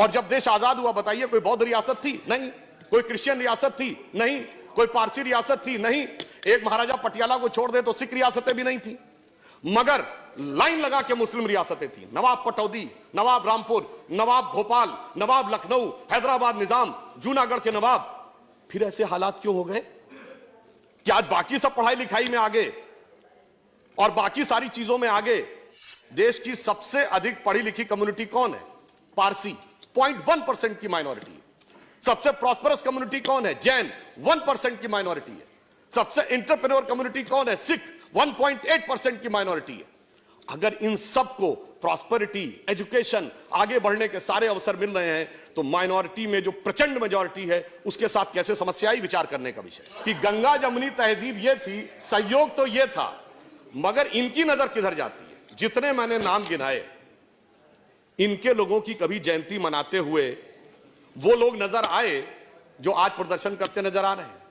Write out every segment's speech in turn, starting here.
और जब देश आजाद हुआ, बताइए, कोई बौद्ध रियासत थी? नहीं। कोई क्रिश्चियन रियासत थी? नहीं। कोई पारसी रियासत थी? नहीं। एक महाराजा पटियाला को छोड़ दे तो सिख रियासतें भी नहीं थी, मगर लाइन लगा के मुस्लिम रियासतें थी। नवाब पटौदी, नवाब रामपुर, नवाब भोपाल, नवाब लखनऊ, हैदराबाद निजाम, जूनागढ़ के नवाब। फिर ऐसे हालात क्यों हो गए कि आज बाकी सब पढ़ाई लिखाई में आगे और बाकी सारी चीजों में आगे देश की सबसे अधिक पढ़ी लिखी कम्युनिटी कौन है? पारसी, 0.1% की माइनॉरिटी है। सबसे प्रॉस्परस कम्युनिटी कौन है? जैन, 1% की माइनॉरिटी है। सबसे एंटरप्रेन्योर कम्युनिटी कौन है? सिख, 1.8% की माइनॉरिटी है। अगर इन सबको प्रॉस्पेरिटी, एजुकेशन, आगे बढ़ने के सारे अवसर मिल रहे हैं, तो माइनॉरिटी में जो प्रचंड मेजॉरिटी है उसके साथ कैसे समस्या आई, विचार करने का विषय। कि गंगा जमुनी तहजीब ये थी, संयोग तो ये था, मगर इनकी नजर किधर जाती है? जितने मैंने नाम गिनाए, इनके लोगों की कभी जयंती मनाते हुए वो लोग नजर आए जो आज प्रदर्शन करते नजर आ रहे हैं?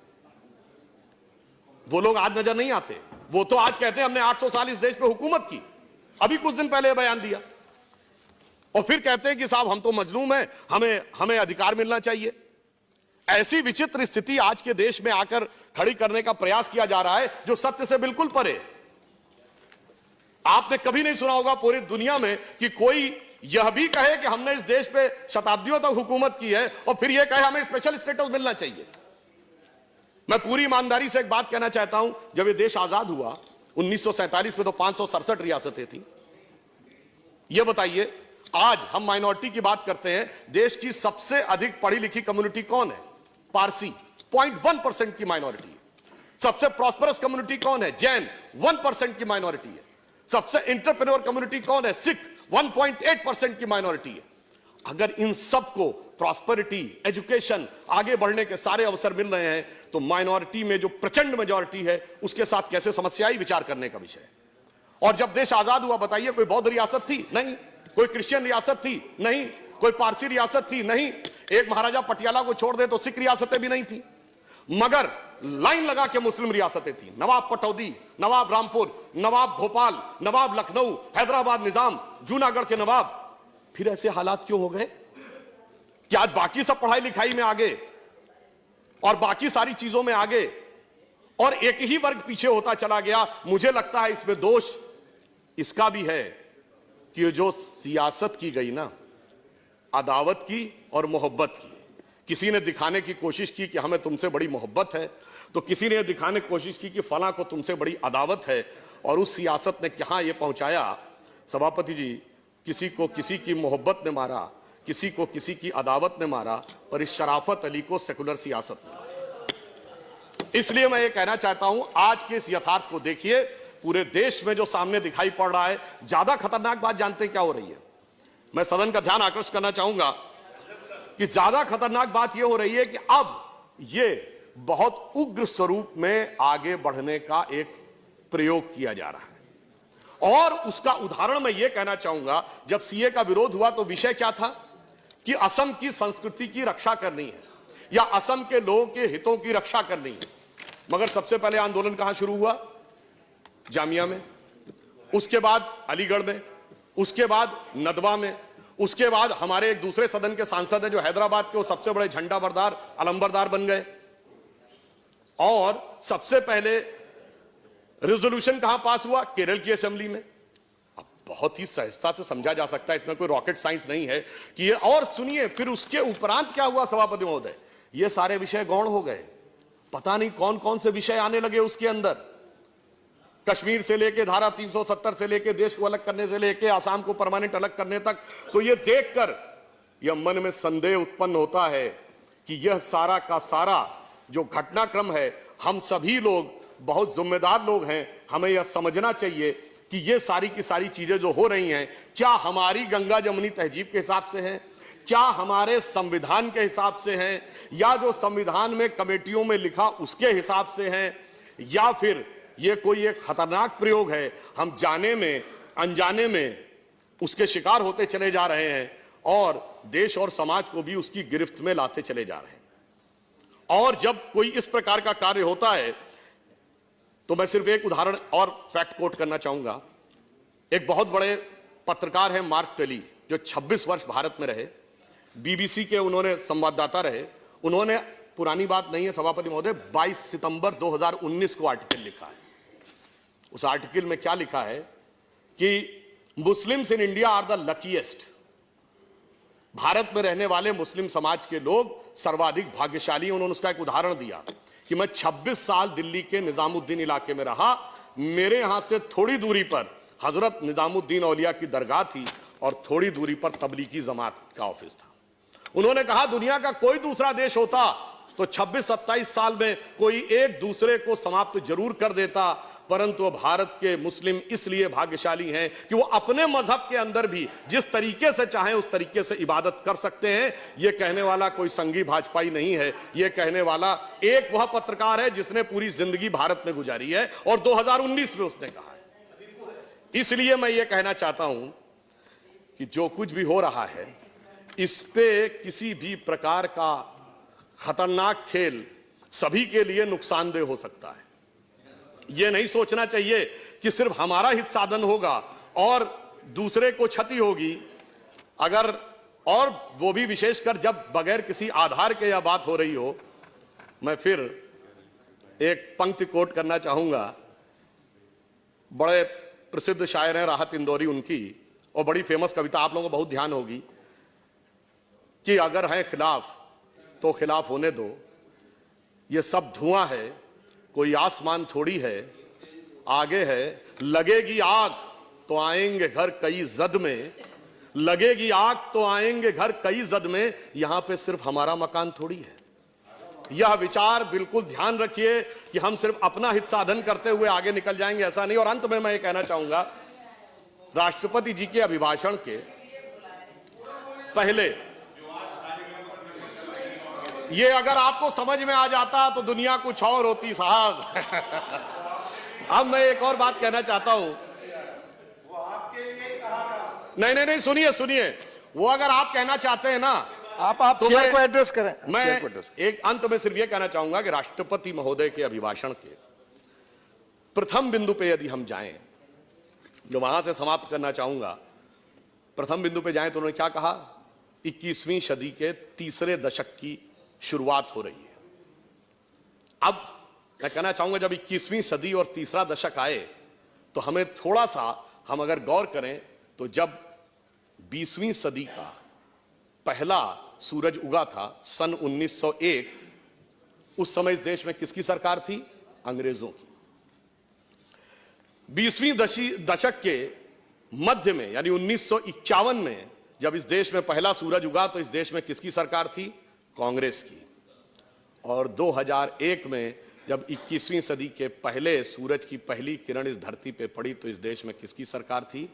वो लोग आज नजर नहीं आते। वो तो आज कहते हैं हमने 800 साल इस देश पे हुकूमत की, अभी कुछ दिन पहले बयान दिया, और फिर कहते हैं कि साहब हम तो मजलूम हैं, हमें अधिकार मिलना चाहिए। ऐसी विचित्र स्थिति आज के देश में आकर खड़ी करने का प्रयास किया जा रहा है जो सत्य से बिल्कुल परे। आपने कभी नहीं सुना होगा पूरी दुनिया में कि कोई यह भी कहे कि हमने इस देश पे शताब्दियों तक हुकूमत की है और फिर यह कहे हमें स्पेशल स्टेटस मिलना चाहिए। मैं पूरी ईमानदारी से एक बात कहना चाहता हूं, जब यह देश आजाद हुआ 1947 में तो 567 रियासतें थी। यह बताइए, आज हम माइनॉरिटी की बात करते हैं, देश की सबसे अधिक पढ़ी लिखी कम्युनिटी कौन है? पारसी, 0.1% की माइनॉरिटी है। सबसे प्रॉस्परस कम्युनिटी कौन है? जैन, 1% की माइनॉरिटी है। सबसे एंटरप्रेन्योर कम्युनिटी कौन है? सिख, 1.8% की माइनॉरिटी है। अगर इन सबको प्रॉस्पेरिटी, एजुकेशन, आगे बढ़ने के सारे अवसर मिल रहे हैं, तो माइनॉरिटी में जो प्रचंड मेजॉरिटी है उसके साथ कैसे समस्या आई, विचार करने का विषय। और जब देश आजाद हुआ, बताइए, कोई बौद्ध रियासत थी? नहीं। कोई क्रिश्चियन रियासत थी? नहीं। कोई पारसी रियासत थी? नहीं। एक महाराजा पटियाला को छोड़ दे तो सिख रियासतें भी नहीं थी, मगर लाइन लगा के मुस्लिम रियासतें थी। नवाब पटौदी, नवाब रामपुर, नवाब भोपाल, नवाब लखनऊ, हैदराबाद निजाम, जूनागढ़ के नवाब। फिर ऐसे हालात क्यों हो गए कि आज बाकी सब पढ़ाई लिखाई में आगे और बाकी सारी चीजों में आगे और एक ही वर्ग पीछे होता चला गया? मुझे लगता है इसमें दोष इसका भी है कि जो सियासत की गई ना, अदावत की और मोहब्बत की। किसी ने दिखाने की कोशिश की कि हमें तुमसे बड़ी मोहब्बत है, तो किसी ने दिखाने की कोशिश की कि फलां को तुमसे बड़ी अदावत है, और उस सियासत ने कहां यह पहुंचाया सभापति जी, किसी को किसी की मोहब्बत ने मारा, किसी को किसी की अदावत ने मारा, पर इस शराफत अली को सेकुलर सियासत ने। इसलिए मैं ये कहना चाहता हूं, आज के इस यथार्थ को देखिए, पूरे देश में जो सामने दिखाई पड़ रहा है। ज्यादा खतरनाक बात जानते हैं क्या हो रही है? मैं सदन का ध्यान आकर्षित करना चाहूंगा कि ज्यादा खतरनाक बात यह हो रही है कि अब यह बहुत उग्र स्वरूप में आगे बढ़ने का एक प्रयोग किया जा रहा है। और उसका उदाहरण मैं यह कहना चाहूंगा, जब सीए का विरोध हुआ तो विषय क्या था कि असम की संस्कृति की रक्षा करनी है या असम के लोगों के हितों की रक्षा करनी है। मगर सबसे पहले आंदोलन कहां शुरू हुआ? जामिया में, उसके बाद अलीगढ़ में, उसके बाद नदवा में, उसके बाद हमारे एक दूसरे सदन के सांसद हैं जो हैदराबाद के, वो सबसे बड़े झंडा बरदार, अलंबरदार बन गए। और सबसे पहले रेजोल्यूशन कहां पास हुआ? केरल की असेंबली में। अब बहुत ही सहजता से समझा जा सकता है, इसमें कोई रॉकेट साइंस नहीं है कि ये। और सुनिए, फिर उसके उपरांत क्या हुआ सभापति महोदय? ये सारे विषय गौण हो गए। पता नहीं कौन कौन से विषय आने लगे उसके अंदर। कश्मीर से लेके धारा 370 से लेके देश को अलग करने से लेके आसाम को परमानेंट अलग करने तक। तो ये देखकर यह मन में संदेह उत्पन्न होता है कि यह सारा का सारा जो घटनाक्रम है, हम सभी लोग बहुत जिम्मेदार लोग हैं, हमें यह समझना चाहिए कि ये सारी की सारी चीजें जो हो रही हैं, क्या हमारी गंगा जमुनी तहजीब के हिसाब से हैं, क्या हमारे संविधान के हिसाब से हैं, या जो संविधान में कमेटियों में लिखा उसके हिसाब से हैं, या फिर ये कोई एक खतरनाक प्रयोग है, हम जाने में अनजाने में उसके शिकार होते चले जा रहे हैं और देश और समाज को भी उसकी गिरफ्त में लाते चले जा रहे हैं। और जब कोई इस प्रकार का कार्य होता है तो मैं सिर्फ एक उदाहरण और फैक्ट कोट करना चाहूंगा। एक बहुत बड़े पत्रकार हैं मार्क टेली, जो 26 वर्ष भारत में रहे, बीबीसी के उन्होंने संवाददाता रहे, उन्होंने, पुरानी बात नहीं है सभापति महोदय, 22 सितंबर 2019 को आर्टिकल लिखा है। उस आर्टिकल में क्या लिखा है कि Muslims in India are the luckiest, Bharat में रहने वाले मुस्लिम समाज के लोग सर्वाधिक भाग्यशाली। उन्होंने उसका एक उदाहरण दिया कि मैं 26 साल दिल्ली के निजामुद्दीन इलाके में रहा, मेरे यहां से थोड़ी दूरी पर हजरत निजामुद्दीन औलिया की दरगाह थी और थोड़ी दूरी पर तबलीगी जमात का ऑफिस था। उन्होंने कहा दुनिया का कोई दूसरा देश होता तो 26-27 साल में कोई एक दूसरे को समाप्त जरूर कर देता, परंतु भारत के मुस्लिम इसलिए भाग्यशाली हैं कि वो अपने मजहब के अंदर भी जिस तरीके से चाहें उस तरीके से इबादत कर सकते हैं। ये कहने वाला कोई संघी भाजपाई नहीं है, ये कहने वाला एक वह पत्रकार है जिसने पूरी जिंदगी भारत में गुजारी है और 2019 में उसने कहा है। इसलिए मैं ये कहना चाहता हूं कि जो कुछ भी हो रहा है इस पे किसी भी प्रकार का खतरनाक खेल सभी के लिए नुकसानदेह हो सकता है। यह नहीं सोचना चाहिए कि सिर्फ हमारा हित साधन होगा और दूसरे को क्षति होगी, अगर, और वो भी विशेषकर जब बगैर किसी आधार के यह बात हो रही हो। मैं फिर एक पंक्ति कोट करना चाहूंगा, बड़े प्रसिद्ध शायर हैं राहत इंदौरी उनकी, और बड़ी फेमस कविता, आप लोगों को बहुत ध्यान होगी, कि अगर है खिलाफ तो खिलाफ होने दो, ये सब धुआं है, कोई आसमान थोड़ी है, आगे है, लगेगी आग तो आएंगे घर कई जद में, लगेगी आग तो आएंगे घर कई जद में, यहां पे सिर्फ हमारा मकान थोड़ी है। यह विचार बिल्कुल ध्यान रखिए कि हम सिर्फ अपना हित साधन करते हुए आगे निकल जाएंगे, ऐसा नहीं। और अंत में मैं ये कहना चाहूंगा, राष्ट्रपति जी के अभिभाषण के पहले, ये अगर आपको समझ में आ जाता तो दुनिया कुछ और होती साहब। अब मैं एक और बात कहना चाहता हूं, नहीं, सुनिए, वो अगर आप कहना चाहते हैं ना, आप तो चेयर को एड्रेस करें। मैं एक अंत में सिर्फ ये कहना चाहूंगा कि राष्ट्रपति महोदय के अभिभाषण के प्रथम बिंदु पे यदि हम जाएं, जो वहां से समाप्त करना चाहूंगा, प्रथम बिंदु पे जाएं तो उन्होंने क्या कहा, 21वीं सदी के तीसरे दशक की शुरुआत हो रही है। अब मैं कहना चाहूंगा जब 21वीं सदी और तीसरा दशक आए तो हमें थोड़ा सा, हम अगर गौर करें तो जब 20वीं सदी का पहला सूरज उगा था सन 1901, उस समय इस देश में किसकी सरकार थी? अंग्रेजों की। 20वीं दशक के मध्य में यानी 1951 में जब इस देश में पहला सूरज उगा तो इस देश में किसकी सरकार थी? कांग्रेस की। और 2001 में जब 21वीं सदी के पहले सूरज की पहली किरण इस धरती पे पड़ी तो इस देश में किसकी सरकार थी?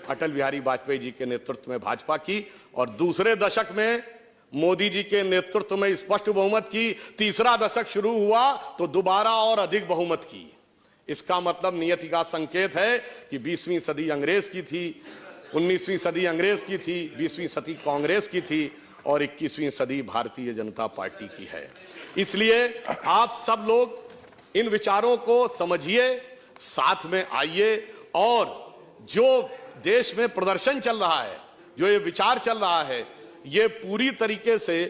अटल बिहारी वाजपेयी जी के नेतृत्व में भाजपा की। और दूसरे दशक में मोदी जी के नेतृत्व में स्पष्ट बहुमत की। तीसरा दशक शुरू हुआ तो दोबारा और अधिक बहुमत की। इसका मतलब नियति का संकेत है कि 20वीं सदी अंग्रेज की थी, 19वीं सदी अंग्रेज की थी, 20वीं सदी कांग्रेस की थी और 21वीं सदी भारतीय जनता पार्टी की है। इसलिए आप सब लोग इन विचारों को समझिए, साथ में आइए और जो देश में प्रदर्शन चल रहा है, जो ये विचार चल रहा है, ये पूरी तरीके से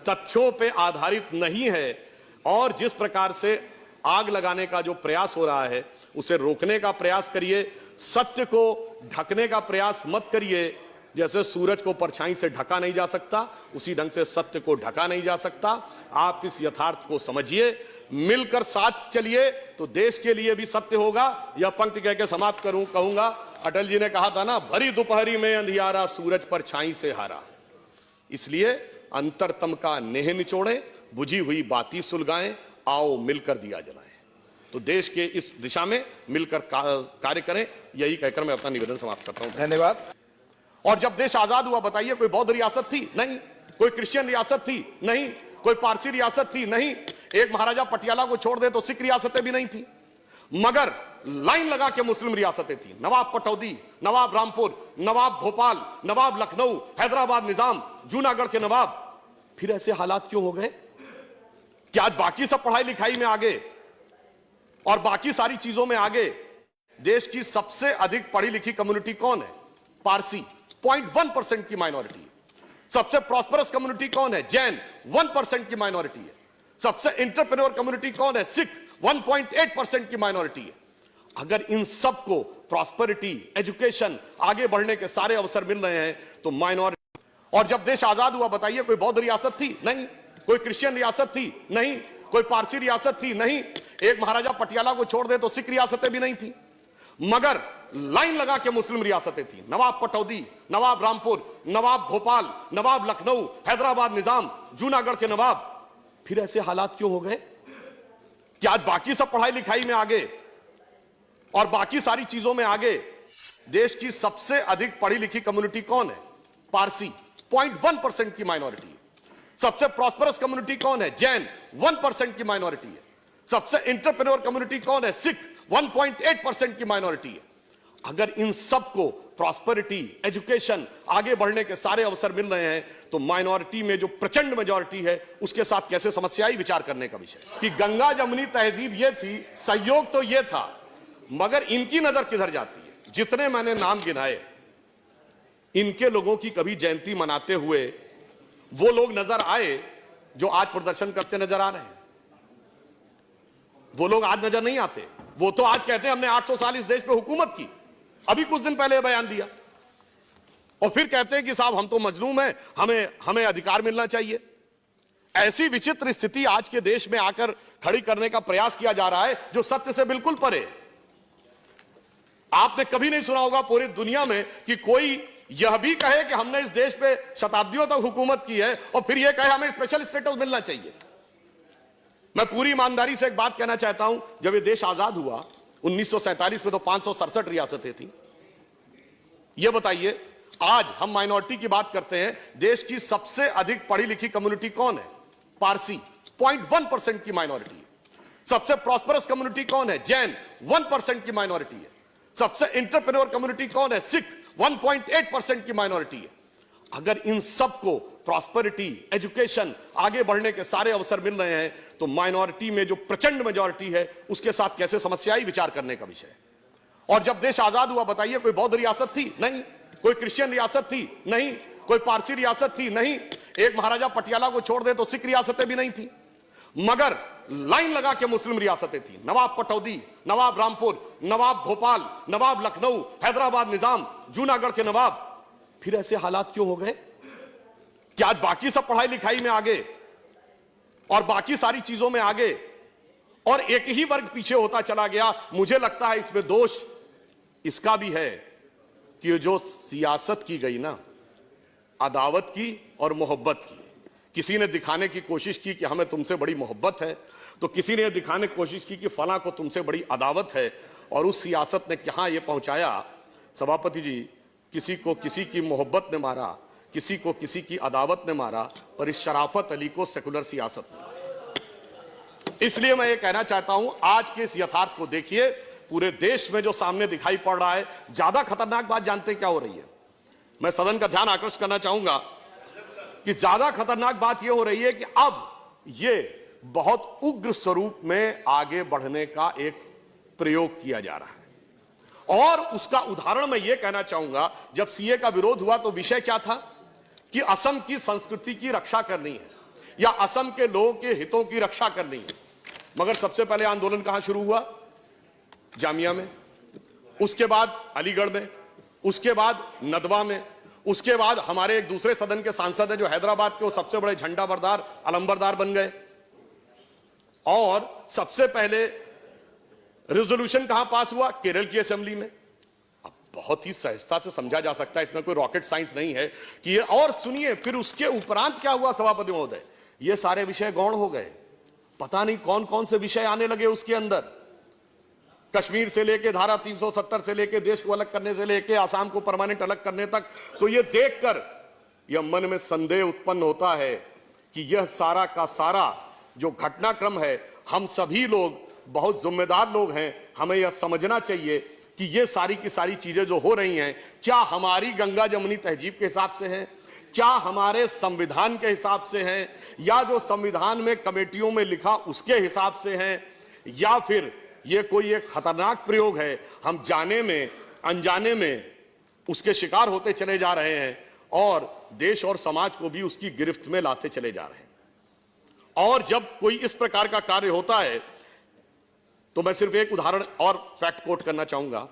तथ्यों पे आधारित नहीं है और जिस प्रकार से आग लगाने का जो प्रयास हो रहा है उसे रोकने का प्रयास करिए। सत्य को ढकने का प्रयास मत करिए। जैसे सूरज को परछाई से ढका नहीं जा सकता, उसी ढंग से सत्य को ढका नहीं जा सकता। आप इस यथार्थ को समझिए, मिलकर साथ चलिए तो देश के लिए भी सत्य होगा। यह पंक्ति कह के समाप्त कहूंगा, अटल जी ने कहा था ना, भरी दोपहरी में अंधियारा सूरज परछाई से हारा। इसलिए अंतरतम का नेह निचोड़े, बुझी हुई बाती सुलगाएं, आओ मिलकर दिया जलाएं। तो देश के इस दिशा में मिलकर कार्य करें, यही कहकर मैं अपना निवेदन समाप्त करता हूं। धन्यवाद। और जब देश आजाद हुआ बताइए, कोई बौद्ध रियासत थी? नहीं। कोई क्रिश्चियन रियासत थी? नहीं। कोई पारसी रियासत थी? नहीं। एक महाराजा पटियाला को छोड़ दे तो सिख रियासतें भी नहीं थी, मगर लाइन लगा के मुस्लिम रियासतें थी। नवाब पटौदी, नवाब रामपुर, नवाब भोपाल, नवाब लखनऊ, हैदराबाद निजाम, जूनागढ़ के नवाब। फिर ऐसे हालात क्यों हो गए कि आज बाकी सब पढ़ाई लिखाई में आगे और बाकी सारी चीजों में आगे? देश की सबसे अधिक पढ़ी लिखी कम्युनिटी कौन है? पारसी। 0.1% की माइनॉरिटी। सबसे प्रॉस्परस कम्युनिटी कौन है? जैन 1% की माइनॉरिटी है। सबसे एंटरप्रेन्योर कम्युनिटी कौन है? सिख 1.8% की माइनॉरिटी है। अगर इन सबको प्रॉस्पेरिटी, एजुकेशन, आगे बढ़ने के सारे अवसर मिल रहे हैं तो माइनॉरिटी। और जब देश आजाद हुआ बताइए, कोई बौद्ध रियासत थी? नहीं। कोई क्रिश्चियन रियासत थी? नहीं। कोई पारसी रियासत थी? नहीं। एक महाराजा पटियाला को छोड़ दे तो सिख रियासतें भी नहीं थी, मगर लाइन लगा के मुस्लिम रियासतें थी। नवाब पटौदी, नवाब रामपुर, नवाब भोपाल, नवाब लखनऊ, हैदराबाद निजाम, जूनागढ़ के नवाब। फिर ऐसे हालात क्यों हो गए कि आज बाकी सब पढ़ाई लिखाई में आगे और बाकी सारी चीजों में आगे? देश की सबसे अधिक पढ़ी लिखी कम्युनिटी कौन है? पारसी 0.1% की माइनॉरिटी है। सबसे प्रॉस्परस कम्युनिटी कौन है? जैन 1% की माइनॉरिटी है। सबसे एंटरप्रेन्योर कम्युनिटी कौन है? सिख 1.8% की माइनॉरिटी है। अगर इन सबको प्रॉस्पेरिटी, एजुकेशन, आगे बढ़ने के सारे अवसर मिल रहे हैं तो माइनॉरिटी में जो प्रचंड मेजॉरिटी है उसके साथ कैसे समस्या आई, विचार करने का विषय। कि गंगा जमुनी तहजीब ये थी, सहयोग तो ये था, मगर इनकी नजर किधर जाती है? जितने मैंने नाम गिनाए, इनके लोगों की कभी जयंती मनाते हुए वो लोग नजर आए जो आज प्रदर्शन करते नजर आ रहे हैं? वो लोग आज नजर नहीं आते। वो तो आज कहते हैं हमने 800 साल इस देश पे हुकूमत की। अभी कुछ दिन पहले बयान दिया और फिर कहते हैं कि साहब हम तो मजलूम हैं, हमें अधिकार मिलना चाहिए। ऐसी विचित्र स्थिति आज के देश में आकर खड़ी करने का प्रयास किया जा रहा है जो सत्य से बिल्कुल परे है। आपने कभी नहीं सुना होगा पूरी दुनिया में कि कोई यह भी कहे कि हमने इस देश पे शताब्दियों तक हुकूमत की है और फिर यह कहे हमें स्पेशल स्टेटस मिलना चाहिए। मैं पूरी ईमानदारी से एक बात कहना चाहता हूं, जब यह देश आजाद हुआ 1947 में तो 567 रियासतें थी। यह बताइए, आज हम माइनॉरिटी की बात करते हैं, देश की सबसे अधिक पढ़ी लिखी कम्युनिटी कौन है? पारसी 0.1% की माइनॉरिटी है। सबसे प्रॉस्परस कम्युनिटी कौन है? जैन 1% की माइनॉरिटी है। सबसे एंटरप्रेन्योर कम्युनिटी कौन है? सिख 1.8% की माइनॉरिटी है। अगर इन सबको प्रॉस्पेरिटी, एजुकेशन, आगे बढ़ने के सारे अवसर मिल रहे हैं तो माइनॉरिटी में जो प्रचंड मेजॉरिटी है उसके साथ कैसे समस्या आई, विचार करने का विषय। और जब देश आजाद हुआ बताइए, कोई बौद्ध रियासत थी? नहीं। कोई क्रिश्चियन रियासत थी? नहीं। कोई पारसी रियासत थी? नहीं। एक महाराजा पटियाला को छोड़ दे तो सिख रियासतें भी नहीं थी, मगर लाइन लगा के मुस्लिम रियासतें थी। नवाब पटौदी, नवाब रामपुर, नवाब भोपाल, नवाब लखनऊ, हैदराबाद निजाम, जूनागढ़ के नवाब। फिर ऐसे हालात क्यों हो गए कि आज बाकी सब पढ़ाई लिखाई में आगे और बाकी सारी चीजों में आगे और एक ही वर्ग पीछे होता चला गया? मुझे लगता है इसमें दोष इसका भी है कि जो सियासत की गई ना, अदावत की और मोहब्बत की। किसी ने दिखाने की कोशिश की कि हमें तुमसे बड़ी मोहब्बत है, तो किसी ने दिखाने की कोशिश की कि फलां को तुमसे बड़ी अदावत है, और उस सियासत ने कहां यह पहुंचाया सभापति जी, किसी को किसी की मोहब्बत ने मारा, किसी को किसी की अदावत ने मारा, पर इस शराफत अली को सेकुलर सियासत ने। इसलिए मैं ये कहना चाहता हूं, आज के इस यथार्थ को देखिए, पूरे देश में जो सामने दिखाई पड़ रहा है। ज्यादा खतरनाक बात जानते हैं क्या हो रही है? मैं सदन का ध्यान आकर्षित करना चाहूंगा कि ज्यादा खतरनाक बात यह हो रही है कि अब यह बहुत उग्र स्वरूप में आगे बढ़ने का एक प्रयोग किया जा रहा है। और उसका उदाहरण मैं यह कहना चाहूंगा, जब सीए का विरोध हुआ तो विषय क्या था कि असम की संस्कृति की रक्षा करनी है या असम के लोगों के हितों की रक्षा करनी है। मगर सबसे पहले आंदोलन कहां शुरू हुआ? जामिया में, उसके बाद अलीगढ़ में, उसके बाद नदवा में, उसके बाद हमारे एक दूसरे सदन के सांसद हैं जो हैदराबाद के वो सबसे बड़े झंडा बरदार, अलंबरदार बन गए। और सबसे पहले रेजोल्यूशन कहां पास हुआ? केरल की असेंबली में। अब बहुत ही सहजता से समझा जा सकता है, इसमें कोई रॉकेट साइंस नहीं है कि ये। और सुनिए, फिर उसके उपरांत क्या हुआ सभापति महोदय? ये सारे विषय गौण हो गए। पता नहीं कौन कौन से विषय आने लगे उसके अंदर। कश्मीर से लेके धारा 370 से लेके देश को अलग करने से लेके आसाम को परमानेंट अलग करने तक। तो ये देखकर यह मन में संदेह उत्पन्न होता है कि यह सारा का सारा जो घटनाक्रम है, हम सभी लोग बहुत जिम्मेदार लोग हैं, हमें यह समझना चाहिए कि ये सारी की सारी चीजें जो हो रही हैं, क्या हमारी गंगा जमुनी तहजीब के हिसाब से हैं, क्या हमारे संविधान के हिसाब से हैं, या जो संविधान में कमेटियों में लिखा उसके हिसाब से हैं, या फिर ये कोई एक खतरनाक प्रयोग है, हम जाने में अनजाने में उसके शिकार होते चले जा रहे हैं। और देश और समाज को भी उसकी गिरफ्त में लाते चले जा रहे हैं। और जब कोई इस प्रकार का कार्य होता है तो मैं सिर्फ एक उदाहरण और फैक्ट कोट करना चाहूंगा।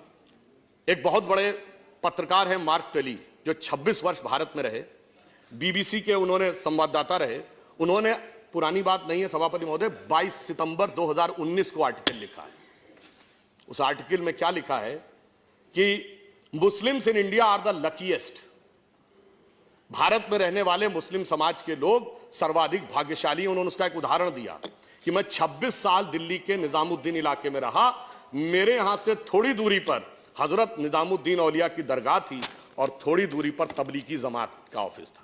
एक बहुत बड़े पत्रकार हैं मार्क टेली, जो 26 वर्ष भारत में रहे, बीबीसी के उन्होंने संवाददाता रहे। उन्होंने, पुरानी बात नहीं है सभापति महोदय, 22 सितंबर 2019 को आर्टिकल लिखा है। उस आर्टिकल में क्या लिखा है कि Muslims in India are the luckiest. Bharat में रहने वाले मुस्लिम समाज के लोग सर्वाधिक भाग्यशाली। उन्होंने उसका एक उदाहरण दिया कि मैं 26 साल दिल्ली के निजामुद्दीन इलाके में रहा, मेरे यहां से थोड़ी दूरी पर हजरत निजामुद्दीन औलिया की दरगाह थी और थोड़ी दूरी पर तबलीगी जमात का ऑफिस था।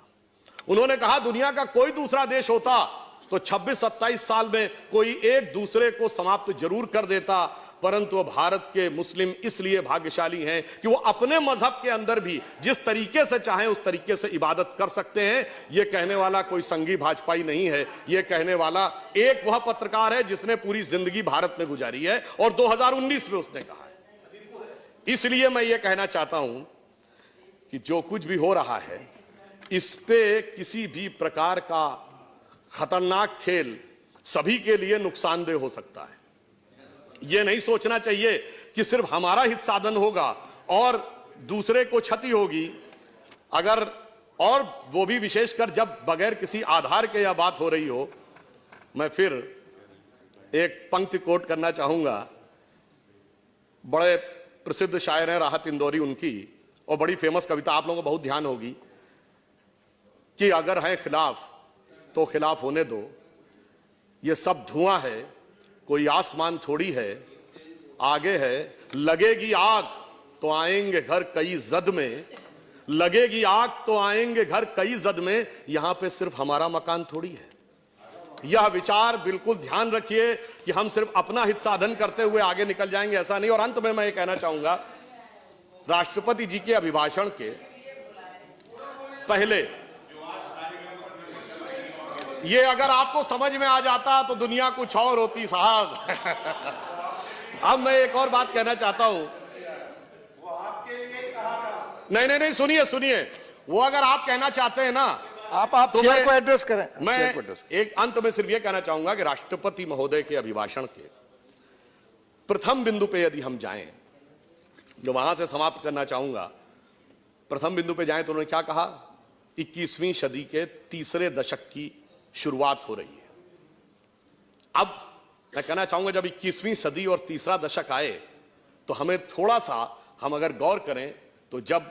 उन्होंने कहा दुनिया का कोई दूसरा देश होता तो 26-27 साल में कोई एक दूसरे को समाप्त जरूर कर देता, परंतु भारत के मुस्लिम इसलिए भाग्यशाली हैं कि वो अपने मजहब के अंदर भी जिस तरीके से चाहें उस तरीके से इबादत कर सकते हैं। ये कहने वाला कोई संघी भाजपाई नहीं है, ये कहने वाला एक वह पत्रकार है जिसने पूरी जिंदगी भारत में गुजारी है और 2019 में उसने कहा है। इसलिए मैं ये कहना चाहता हूं कि जो कुछ भी हो रहा है इस पे किसी भी प्रकार का खतरनाक खेल सभी के लिए नुकसानदेह हो सकता है। यह नहीं सोचना चाहिए कि सिर्फ हमारा हित साधन होगा और दूसरे को क्षति होगी। अगर, और वो भी विशेषकर जब बगैर किसी आधार के यह बात हो रही हो। मैं फिर एक पंक्ति कोट करना चाहूंगा, बड़े प्रसिद्ध शायर हैं राहत इंदौरी उनकी, और बड़ी फेमस कविता, आप लोगों को बहुत ध्यान होगी, कि अगर है खिलाफ तो खिलाफ होने दो, ये सब धुआं है, कोई आसमान थोड़ी है, आगे है, लगेगी आग तो आएंगे घर कई जद में, लगेगी आग तो आएंगे घर कई जद में, यहां पे सिर्फ हमारा मकान थोड़ी है। यह विचार बिल्कुल ध्यान रखिए कि हम सिर्फ अपना हित साधन करते हुए आगे निकल जाएंगे, ऐसा नहीं। और अंत में मैं ये कहना चाहूंगा, राष्ट्रपति जी के अभिभाषण के पहले, ये अगर आपको समझ में आ जाता तो दुनिया कुछ और होती साहब। अब मैं एक और बात कहना चाहता हूं। नहीं, सुनिए, वो अगर आप कहना चाहते हैं ना, आप तो चेयर को एड्रेस करें। मैं एक अंत में सिर्फ ये कहना चाहूंगा कि राष्ट्रपति महोदय के अभिभाषण के प्रथम बिंदु पे यदि हम जाएं, जो वहां से समाप्त करना चाहूंगा, प्रथम बिंदु पे जाएं तो उन्होंने क्या कहा, 21वीं सदी के तीसरे दशक की शुरुआत हो रही है। अब मैं कहना चाहूंगा जब 21वीं सदी और तीसरा दशक आए तो हमें थोड़ा सा, हम अगर गौर करें तो जब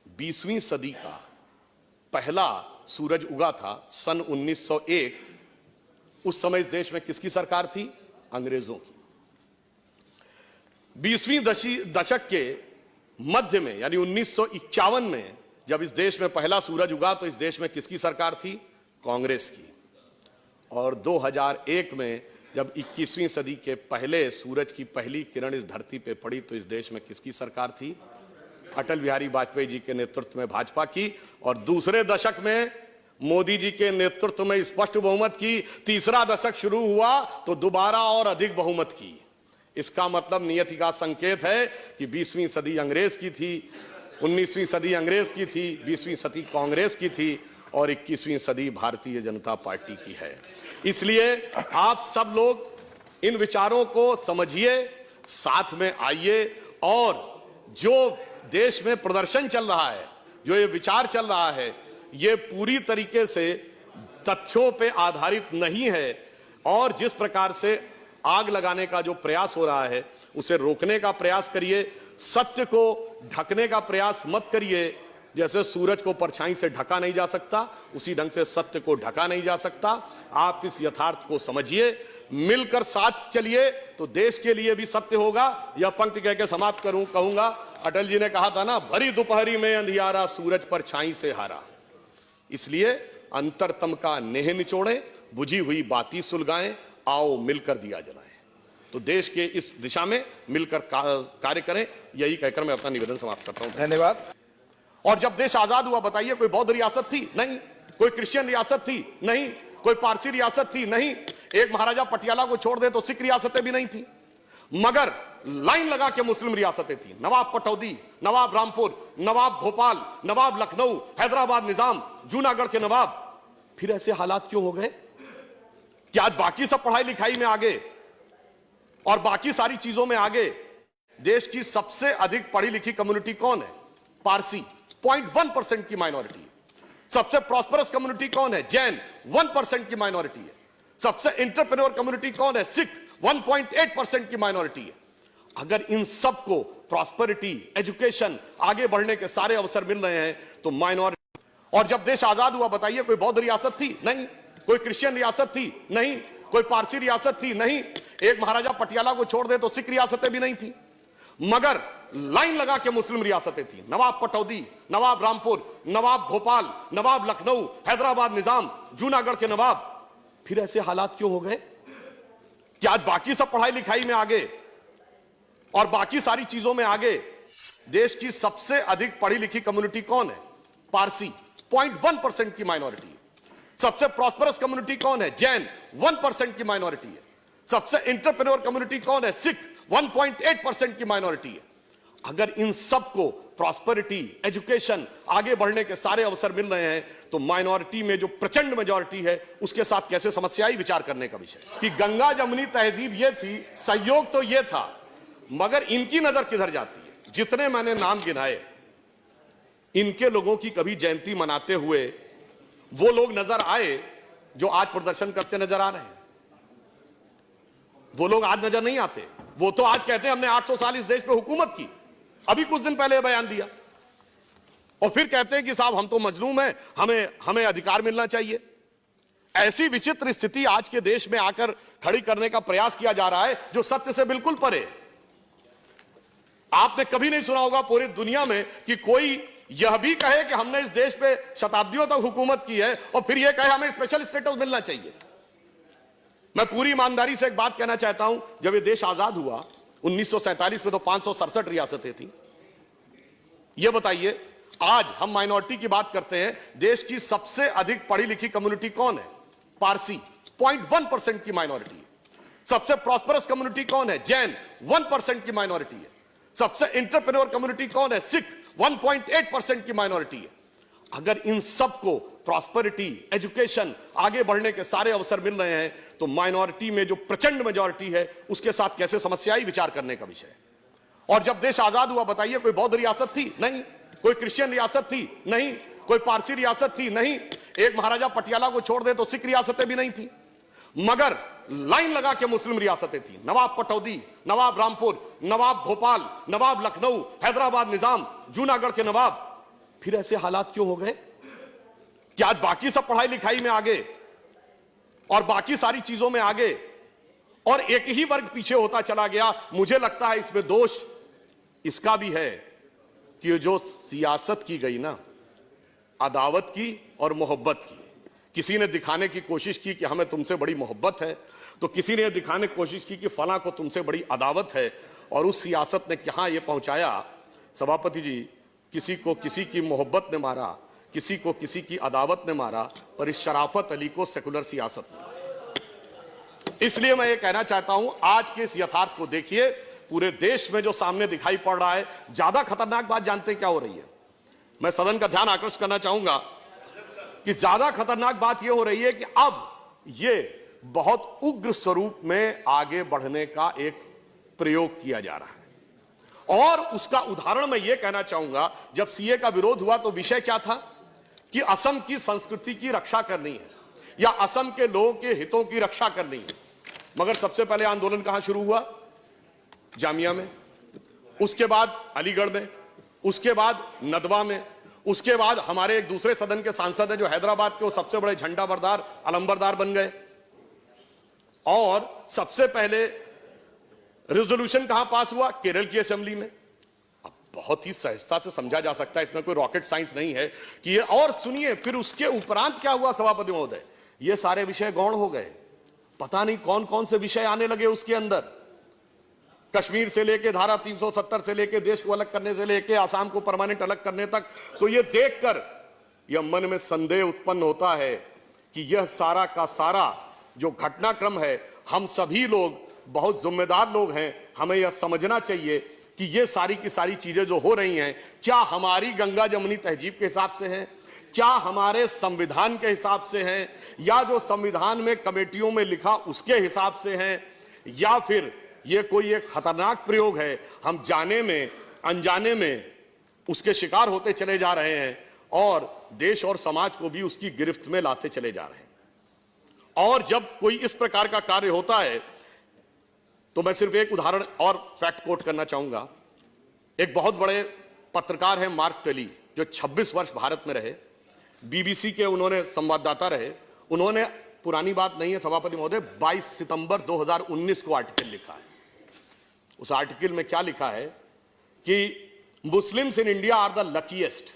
20वीं सदी का पहला सूरज उगा था सन 1901, उस समय इस देश में किसकी सरकार थी? अंग्रेजों की। 20वीं दशक के मध्य में यानी 1951 में जब इस देश में पहला सूरज उगा तो इस देश में किसकी सरकार थी? कांग्रेस की। और 2001 में जब 21वीं सदी के पहले सूरज की पहली किरण इस धरती पे पड़ी तो इस देश में किसकी सरकार थी? अटल बिहारी वाजपेयी जी के नेतृत्व में भाजपा की। और दूसरे दशक में मोदी जी के नेतृत्व में स्पष्ट बहुमत की। तीसरा दशक शुरू हुआ तो दोबारा और अधिक बहुमत की। इसका मतलब नियति का संकेत है कि 20वीं सदी अंग्रेज की थी, 19वीं सदी अंग्रेज की थी, 20वीं सदी कांग्रेस की थी और 21वीं सदी भारतीय जनता पार्टी की है। इसलिए आप सब लोग इन विचारों को समझिए, साथ में आइए और जो देश में प्रदर्शन चल रहा है, जो ये विचार चल रहा है, ये पूरी तरीके से तथ्यों पे आधारित नहीं है और जिस प्रकार से आग लगाने का जो प्रयास हो रहा है उसे रोकने का प्रयास करिए। सत्य को ढकने का प्रयास मत करिए। जैसे सूरज को परछाई से ढका नहीं जा सकता, उसी ढंग से सत्य को ढका नहीं जा सकता। आप इस यथार्थ को समझिए, मिलकर साथ चलिए तो देश के लिए भी सत्य होगा। यह पंक्ति कह के समाप्त कहूंगा, अटल जी ने कहा था ना, भरी दोपहरी में अंधियारा सूरज परछाई से हारा। इसलिए अंतरतम का नेह निचोड़े, बुझी हुई बाती सुलगाएं, आओ मिलकर दिया जलाएं। तो देश के इस दिशा में मिलकर कार्य करें, यही कहकर मैं अपना निवेदन समाप्त करता हूं। धन्यवाद। और जब देश आजाद हुआ बताइए, कोई बौद्ध रियासत थी? नहीं। कोई क्रिश्चियन रियासत थी? नहीं। कोई पारसी रियासत थी? नहीं। एक महाराजा पटियाला को छोड़ दे तो सिख रियासतें भी नहीं थी। मगर लाइन लगा के मुस्लिम रियासतें थी, नवाब पटौदी, नवाब रामपुर, नवाब भोपाल, नवाब लखनऊ, हैदराबाद निजाम, जूनागढ़ के नवाब। फिर ऐसे हालात क्यों हो गए कि आज बाकी सब पढ़ाई लिखाई में आगे और बाकी सारी चीजों में आगे? देश की सबसे अधिक पढ़ी लिखी कम्युनिटी कौन है? पारसी, 0.1% की माइनॉरिटी है। सबसे प्रॉस्परस कम्युनिटी कौन है? जैन, 1% की माइनॉरिटी है। सबसे एंटरप्रेन्योर कम्युनिटी कौन है? सिख, 1.8% की माइनॉरिटी है। अगर इन सबको प्रॉस्पेरिटी, एजुकेशन, आगे बढ़ने के सारे अवसर मिल रहे हैं तो माइनॉरिटी। और जब देश आजाद हुआ, बताइए, कोई बौद्ध रियासत थी? नहीं। कोई क्रिश्चियन रियासत थी? नहीं। कोई पारसी रियासत थी? नहीं। एक महाराजा पटियाला को छोड़ दे तो सिख रियासतें भी नहीं थी। मगर लाइन लगा के मुस्लिम रियासतें थी, नवाब पटौदी, नवाब रामपुर, नवाब भोपाल, नवाब लखनऊ, हैदराबाद निजाम, जूनागढ़ के नवाब। फिर ऐसे हालात क्यों हो गए कि आज बाकी सब पढ़ाई लिखाई में आगे और बाकी सारी चीजों में आगे? देश की सबसे अधिक पढ़ी लिखी कम्युनिटी कौन है? पारसी, 0.1% की माइनॉरिटी है। सबसे प्रॉस्परस कम्युनिटी कौन है? जैन, 1% की माइनॉरिटी है। सबसे एंटरप्रेन्योर कम्युनिटी कौन है? सिख, 1.8% की माइनॉरिटी है। अगर इन सबको प्रॉस्पेरिटी, एजुकेशन, आगे बढ़ने के सारे अवसर मिल रहे हैं तो माइनॉरिटी में जो प्रचंड मेजॉरिटी है उसके साथ कैसे समस्या आई, विचार करने का विषय। कि गंगा जमुनी तहजीब ये थी, संयोग तो ये था, मगर इनकी नजर किधर जाती है? जितने मैंने नाम गिनाए, इनके लोगों की कभी जयंती मनाते हुए वो लोग नजर आए जो आज प्रदर्शन करते नजर आ रहे हैं? वो लोग आज नजर नहीं आते। वो तो आज कहते हैं हमने 800 साल इस देश पे हुकूमत की। अभी कुछ दिन पहले बयान दिया और फिर कहते हैं कि साहब हम तो मजलूम हैं, हमें अधिकार मिलना चाहिए। ऐसी विचित्र स्थिति आज के देश में आकर खड़ी करने का प्रयास किया जा रहा है जो सत्य से बिल्कुल परे। आपने कभी नहीं सुना होगा पूरी दुनिया में कि कोई यह भी कहे कि हमने इस देश पे शताब्दियों तक हुकूमत की है और फिर यह कहे हमें स्पेशल स्टेटस मिलना चाहिए। मैं पूरी ईमानदारी से एक बात कहना चाहता हूं, जब यह देश आजाद हुआ 1947 में तो 567 रियासतें थी। यह बताइए, आज हम माइनॉरिटी की बात करते हैं, देश की सबसे अधिक पढ़ी लिखी कम्युनिटी कौन है? पारसी, 0.1% की माइनॉरिटी है। सबसे प्रॉस्परस कम्युनिटी कौन है? जैन, 1% की माइनॉरिटी है। सबसे एंटरप्रेन्योर कम्युनिटी कौन है? सिख, 1.8% की माइनॉरिटी है। अगर इन सबको प्रॉस्पेरिटी, एजुकेशन, आगे बढ़ने के सारे अवसर मिल रहे हैं तो माइनॉरिटी में जो प्रचंड मेजॉरिटी है उसके साथ कैसे समस्या आई, विचार करने का विषय। और जब देश आजाद हुआ, बताइए, कोई बौद्ध रियासत थी? नहीं। कोई क्रिश्चियन रियासत थी? नहीं। कोई पारसी रियासत थी? नहीं। एक महाराजा पटियाला को छोड़ दे तो सिख रियासतें भी नहीं थी। मगर लाइन लगा के मुस्लिम रियासतें थी, नवाब पटौदी, नवाब रामपुर, नवाब भोपाल, नवाब लखनऊ, हैदराबाद निजाम, जूनागढ़ के नवाब। फिर ऐसे हालात क्यों हो गए कि आज बाकी सब पढ़ाई लिखाई में आगे और बाकी सारी चीजों में आगे और एक ही वर्ग पीछे होता चला गया? मुझे लगता है इसमें दोष इसका भी है कि जो सियासत की गई ना, अदावत की और मोहब्बत की। किसी ने दिखाने की कोशिश की कि हमें तुमसे बड़ी मोहब्बत है, तो किसी ने दिखाने की कोशिश की कि फलां को तुमसे बड़ी अदावत है। और उस सियासत ने कहां यह पहुंचाया सभापति जी, किसी को किसी की मोहब्बत ने मारा, किसी को किसी की अदावत ने मारा, पर इस शराफत अली को सेकुलर सियासत ने। इसलिए मैं ये कहना चाहता हूं, आज के इस यथार्थ को देखिए, पूरे देश में जो सामने दिखाई पड़ रहा है। ज्यादा खतरनाक बात जानते हैं क्या हो रही है? मैं सदन का ध्यान आकर्षित करना चाहूंगा कि ज्यादा खतरनाक बात यह हो रही है कि अब यह बहुत उग्र स्वरूप में आगे बढ़ने का एक प्रयोग किया जा रहा है। और उसका उदाहरण मैं यह कहना चाहूंगा, जब सीए का विरोध हुआ तो विषय क्या था कि असम की संस्कृति की रक्षा करनी है या असम के लोगों के हितों की रक्षा करनी है। मगर सबसे पहले आंदोलन कहां शुरू हुआ? जामिया में, उसके बाद अलीगढ़ में, उसके बाद नदवा में, उसके बाद हमारे एक दूसरे सदन के सांसद हैं जो हैदराबाद के वो सबसे बड़े झंडा बरदार, अलंबरदार बन गए। और सबसे पहले रेजोल्यूशन कहां पास हुआ? केरल की असेंबली में। अब बहुत ही सहजता से समझा जा सकता है, इसमें कोई रॉकेट साइंस नहीं है कि ये। और सुनिए, फिर उसके उपरांत क्या हुआ सभापति महोदय? ये सारे विषय गौण हो गए। पता नहीं कौन कौन से विषय आने लगे उसके अंदर। कश्मीर से लेके धारा 370 से लेके देश को अलग करने से लेके आसाम को परमानेंट अलग करने तक। तो ये देखकर यह मन में संदेह उत्पन्न होता है कि यह सारा का सारा जो घटनाक्रम है, हम सभी लोग बहुत जिम्मेदार लोग हैं, हमें यह समझना चाहिए कि ये सारी की सारी चीजें जो हो रही हैं, क्या हमारी गंगा जमुनी तहजीब के हिसाब से हैं, क्या हमारे संविधान के हिसाब से हैं, या जो संविधान में कमेटियों में लिखा उसके हिसाब से हैं, या फिर ये कोई एक खतरनाक प्रयोग है, हम जाने में अनजाने में उसके शिकार होते चले जा रहे हैं और देश और समाज को भी उसकी गिरफ्त में लाते चले जा रहे हैं। और जब कोई इस प्रकार का कार्य होता है तो मैं सिर्फ एक उदाहरण और फैक्ट कोट करना चाहूंगा। एक बहुत बड़े पत्रकार हैं मार्क टेली, जो 26 वर्ष भारत में रहे, बीबीसी के उन्होंने संवाददाता रहे। उन्होंने, पुरानी बात नहीं है सभापति महोदय, 22 सितंबर 2019 को आर्टिकल लिखा है। उस आर्टिकल में क्या लिखा है कि Muslims in India are the luckiest,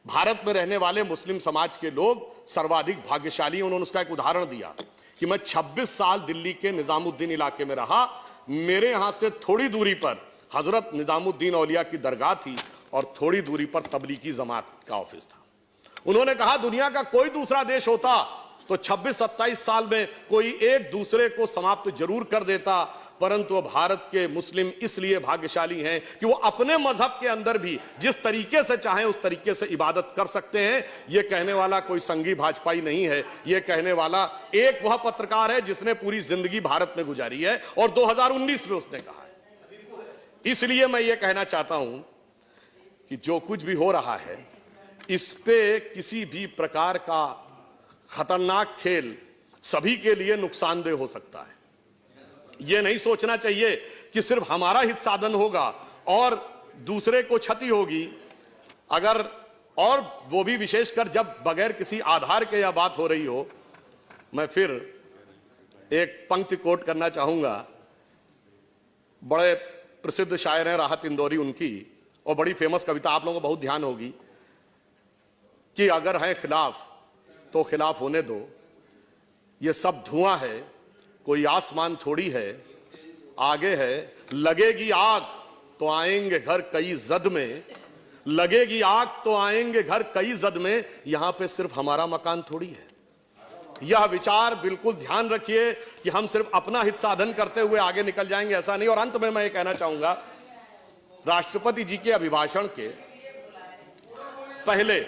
Bharat में रहने वाले मुस्लिम समाज के लोग सर्वाधिक भाग्यशाली। उन्होंने उसका एक उदाहरण दिया कि मैं 26 साल दिल्ली के निजामुद्दीन इलाके में रहा, मेरे यहां से थोड़ी दूरी पर हजरत निजामुद्दीन औलिया की दरगाह थी और थोड़ी दूरी पर तबलीगी जमात का ऑफिस था। उन्होंने कहा दुनिया का कोई दूसरा देश होता तो 26-27 साल में कोई एक दूसरे को समाप्त जरूर कर देता, परंतु भारत के मुस्लिम इसलिए भाग्यशाली हैं कि वो अपने मजहब के अंदर भी जिस तरीके से चाहें उस तरीके से इबादत कर सकते हैं। ये कहने वाला कोई संघी भाजपाई नहीं है, ये कहने वाला एक वह पत्रकार है जिसने पूरी जिंदगी भारत में गुजारी है और 2019 में उसने कहा है। इसलिए मैं ये कहना चाहता हूं कि जो कुछ भी हो रहा है इस पे किसी भी प्रकार का खतरनाक खेल सभी के लिए नुकसानदेह हो सकता है। यह नहीं सोचना चाहिए कि सिर्फ हमारा हित साधन होगा और दूसरे को क्षति होगी, अगर और वो भी विशेषकर जब बगैर किसी आधार के यह बात हो रही हो। मैं फिर एक पंक्ति कोट करना चाहूंगा, बड़े प्रसिद्ध शायर हैं राहत इंदौरी उनकी, और बड़ी फेमस कविता, आप लोगों को बहुत ध्यान होगी कि अगर है खिलाफ तो खिलाफ होने दो, ये सब धुआं है, कोई आसमान थोड़ी है, आगे है, लगेगी आग तो आएंगे घर कई जद में, लगेगी आग तो आएंगे घर कई जद में, यहां पे सिर्फ हमारा मकान थोड़ी है। यह विचार बिल्कुल ध्यान रखिए कि हम सिर्फ अपना हित साधन करते हुए आगे निकल जाएंगे, ऐसा नहीं। और अंत में मैं ये कहना चाहूंगा, राष्ट्रपति जी के अभिभाषण के पहले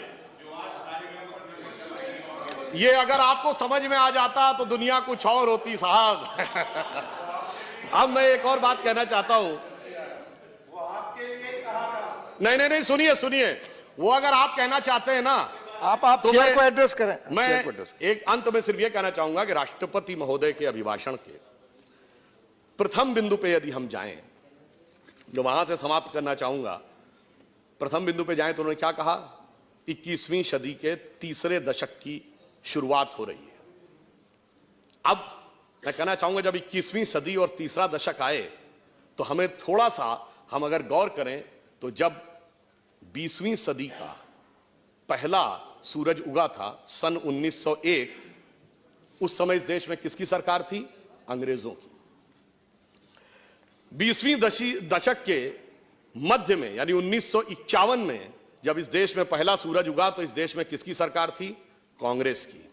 ये अगर आपको समझ में आ जाता तो दुनिया कुछ और होती साहब। अब मैं एक और बात कहना चाहता हूं। नहीं, सुनिए, वो अगर आप कहना चाहते हैं ना, आप तो चेयर को एड्रेस करें। मैं एक अंत में सिर्फ ये कहना चाहूंगा कि राष्ट्रपति महोदय के अभिभाषण के प्रथम बिंदु पे यदि हम जाएं, जो वहां से समाप्त करना चाहूंगा, प्रथम बिंदु पे जाएं तो उन्होंने क्या कहा, 21वीं सदी के तीसरे दशक की शुरुआत हो रही है। अब मैं कहना चाहूंगा जब 21वीं सदी और तीसरा दशक आए तो हमें थोड़ा सा, हम अगर गौर करें तो जब 20वीं सदी का पहला सूरज उगा था सन 1901, उस समय इस देश में किसकी सरकार थी? अंग्रेजों की। 20वीं दशक के मध्य में यानी 1951 में जब इस देश में पहला सूरज उगा तो इस देश में किसकी सरकार थी? कांग्रेस की।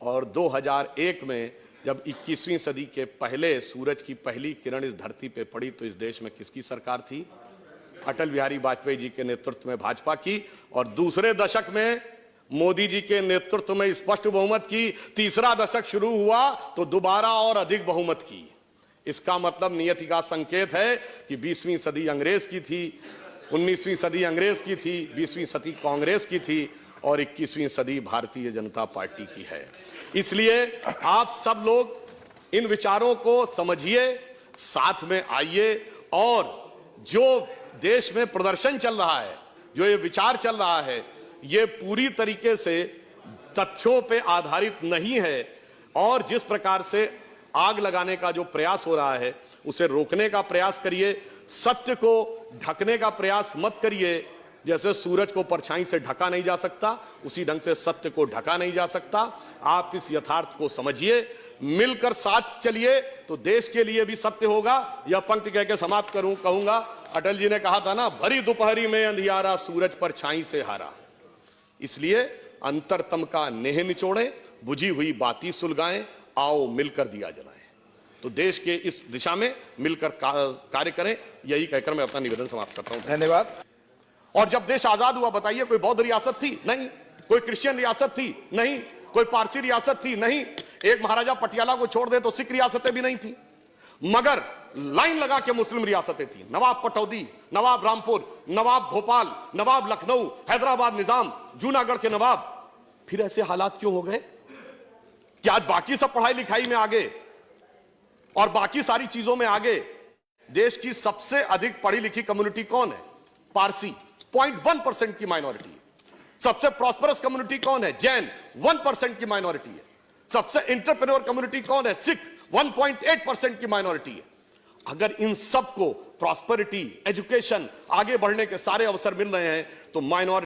और 2001 में जब 21वीं सदी के पहले सूरज की पहली किरण इस धरती पे पड़ी तो इस देश में किसकी सरकार थी? अटल बिहारी वाजपेयी जी के नेतृत्व में भाजपा की। और दूसरे दशक में मोदी जी के नेतृत्व में स्पष्ट बहुमत की। तीसरा दशक शुरू हुआ तो दोबारा और अधिक बहुमत की। इसका मतलब नियति का संकेत है कि 20वीं सदी अंग्रेज की थी, 19वीं सदी अंग्रेज की थी, 20वीं सदी कांग्रेस की थी और 21वीं सदी भारतीय जनता पार्टी की है। इसलिए आप सब लोग इन विचारों को समझिए, साथ में आइए और जो देश में प्रदर्शन चल रहा है, जो ये विचार चल रहा है, ये पूरी तरीके से तथ्यों पे आधारित नहीं है और जिस प्रकार से आग लगाने का जो प्रयास हो रहा है उसे रोकने का प्रयास करिए। सत्य को ढकने का प्रयास मत करिए। जैसे सूरज को परछाई से ढका नहीं जा सकता, उसी ढंग से सत्य को ढका नहीं जा सकता। आप इस यथार्थ को समझिए, मिलकर साथ चलिए तो देश के लिए भी सत्य होगा। यह पंक्ति कह के समाप्त कहूंगा, अटल जी ने कहा था ना, भरी दोपहरी में अंधियारा सूरज परछाई से हारा। इसलिए अंतरतम का नेह निचोड़े, बुझी हुई बाती सुलगाएं, आओ मिलकर दिया जलाएं। तो देश के इस दिशा में मिलकर कार्य करें, यही कहकर मैं अपना निवेदन समाप्त करता हूं। धन्यवाद। और जब देश आजाद हुआ, बताइए कोई बौद्ध रियासत थी? नहीं। कोई क्रिश्चियन रियासत थी? नहीं। कोई पारसी रियासत थी? नहीं। एक महाराजा पटियाला को छोड़ दे तो सिख रियासतें भी नहीं थी, मगर लाइन लगा के मुस्लिम रियासतें थी। नवाब पटौदी, नवाब रामपुर, नवाब भोपाल, नवाब लखनऊ, हैदराबाद निजाम, जूनागढ़ के नवाब। फिर ऐसे हालात क्यों हो गए कि आज बाकी सब पढ़ाई लिखाई में आगे और बाकी सारी चीजों में आगे? देश की सबसे अधिक पढ़ी लिखी कम्युनिटी कौन है? पारसी, 0.1% की माइनॉरिटी है। सबसे प्रॉस्परस कम्युनिटी कौन है? जैन, 1% की माइनॉरिटी है। सबसे एंटरप्रेन्योर कम्युनिटी कौन है? सिख, 1.8% की माइनॉरिटी है। अगर इन सबको प्रॉस्पेरिटी, एजुकेशन, आगे बढ़ने के सारे अवसर मिल रहे हैं तो माइनॉरिटी